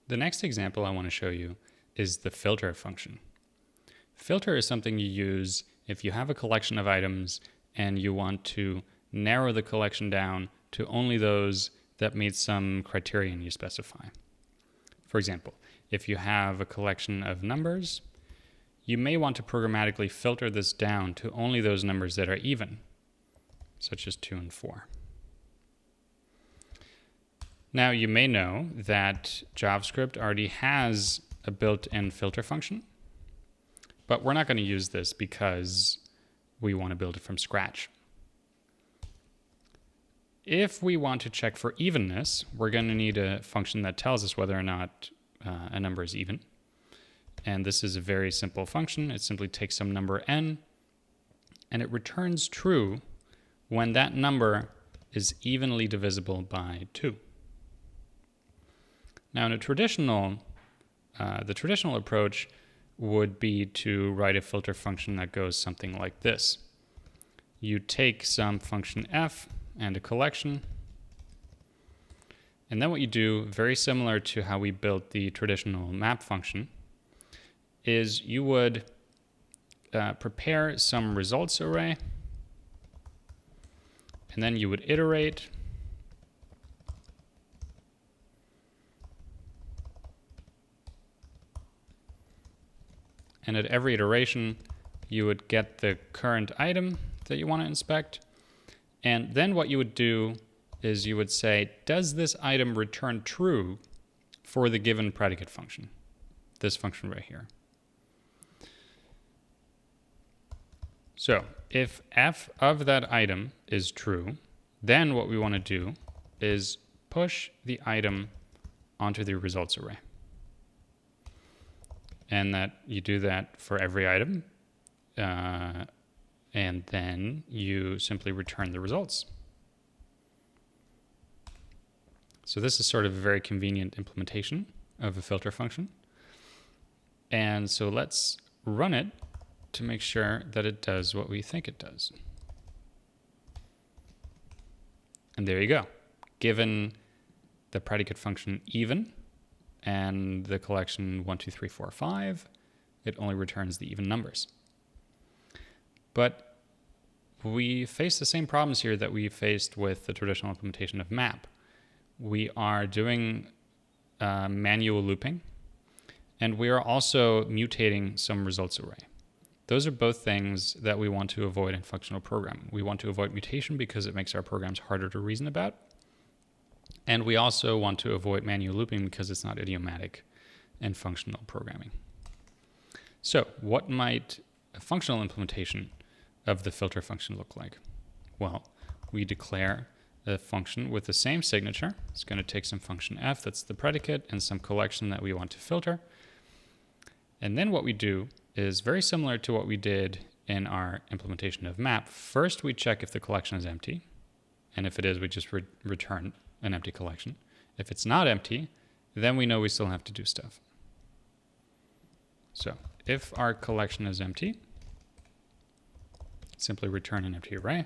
The next example I want to show you is the filter function. Filter is something you use if you have a collection of items and you want to narrow the collection down to only those that meet some criterion you specify. For example, if you have a collection of numbers, you may want to programmatically filter this down to only those numbers that are even, such as 2 and 4. Now you may know that JavaScript already has a built-in filter function, but we're not going to use this because we want to build it from scratch. If we want to check for evenness, we're going to need a function that tells us whether or not a number is even. And this is a very simple function. It simply takes some number n, and it returns true when that number is evenly divisible by 2. Now, in a the traditional approach would be to write a filter function that goes something like this. You take some function f and a collection, and then what you do, very similar to how we built the traditional map function, is you would prepare some results array, and then you would iterate, and at every iteration you would get the current item that you want to inspect. And then what you would do is you would say, does this item return true for the given predicate function? This function right here. So if f of that item is true, then what we want to do is push the item onto the results array. And that you do that for every item. And then you simply return the results. So this is sort of a very convenient implementation of a filter function. And so let's run it to make sure that it does what we think it does. And there you go. Given the predicate function even and the collection 1, 2, 3, 4, 5, it only returns the even numbers. But we face the same problems here that we faced with the traditional implementation of map. We are doing manual looping, and we are also mutating some results array. Those are both things that we want to avoid in functional programming. We want to avoid mutation because it makes our programs harder to reason about. And we also want to avoid manual looping because it's not idiomatic in functional programming. So what might a functional implementation of the filter function look like? Well, we declare a function with the same signature. It's going to take some function f, that's the predicate, and some collection that we want to filter. And then what we do is very similar to what we did in our implementation of map. First, we check if the collection is empty. And if it is, we just return an empty collection. If it's not empty, then we know we still have to do stuff. So if our collection is empty, simply return an empty array.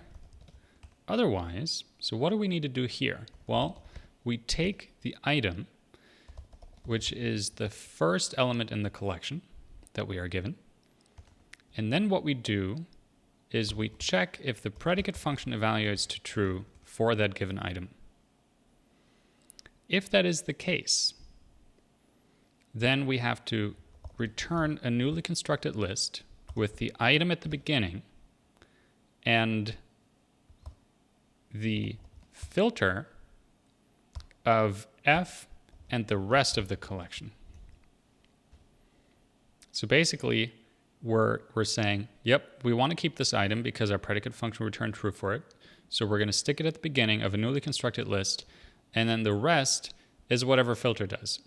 Otherwise, so what do we need to do here? Well, we take the item, which is the first element in the collection that we are given. And then what we do is we check if the predicate function evaluates to true for that given item. If that is the case, then we have to return a newly constructed list with the item at the beginning and the filter of f and the rest of the collection. So basically, we're saying, yep, we want to keep this item because our predicate function returned true for it. So we're going to stick it at the beginning of a newly constructed list, and then the rest is whatever filter does.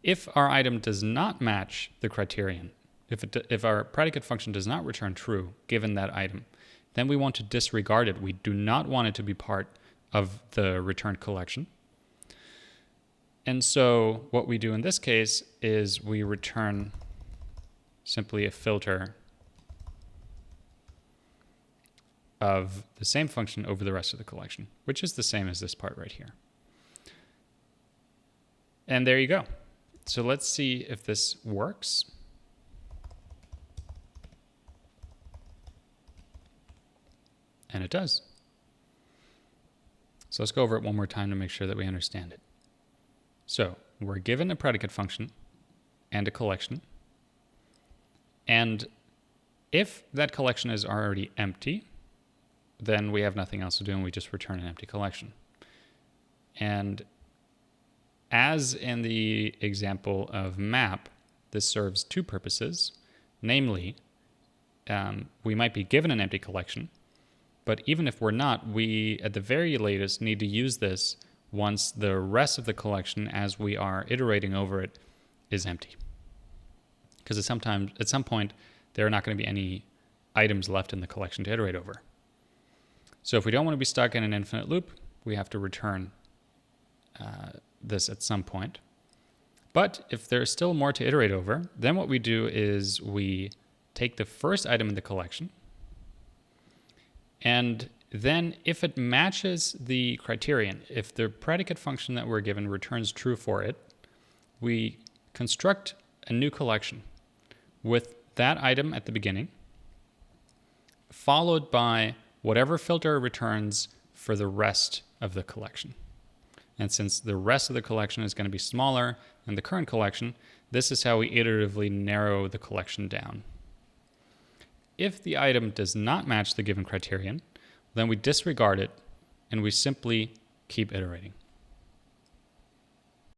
If our item does not match the criterion, if our predicate function does not return true given that item, then we want to disregard it. We do not want it to be part of the returned collection. And so what we do in this case is we return simply a filter of the same function over the rest of the collection, which is the same as this part right here. And there you go. So let's see if this works. And it does. So let's go over it one more time to make sure that we understand it. So we're given a predicate function and a collection. And if that collection is already empty, then we have nothing else to do and we just return an empty collection. And as in the example of map, this serves two purposes. Namely, we might be given an empty collection, but even if we're not, we at the very latest need to use this once the rest of the collection, as we are iterating over it, is empty. Because at some point, there are not going to be any items left in the collection to iterate over. So if we don't want to be stuck in an infinite loop, we have to return this at some point. But if there's still more to iterate over, then what we do is we take the first item in the collection, and then if it matches the criterion, if the predicate function that we're given returns true for it, we construct a new collection with that item at the beginning, followed by whatever filter returns for the rest of the collection. And since the rest of the collection is going to be smaller than the current collection, this is how we iteratively narrow the collection down. If the item does not match the given criterion, then we disregard it and we simply keep iterating.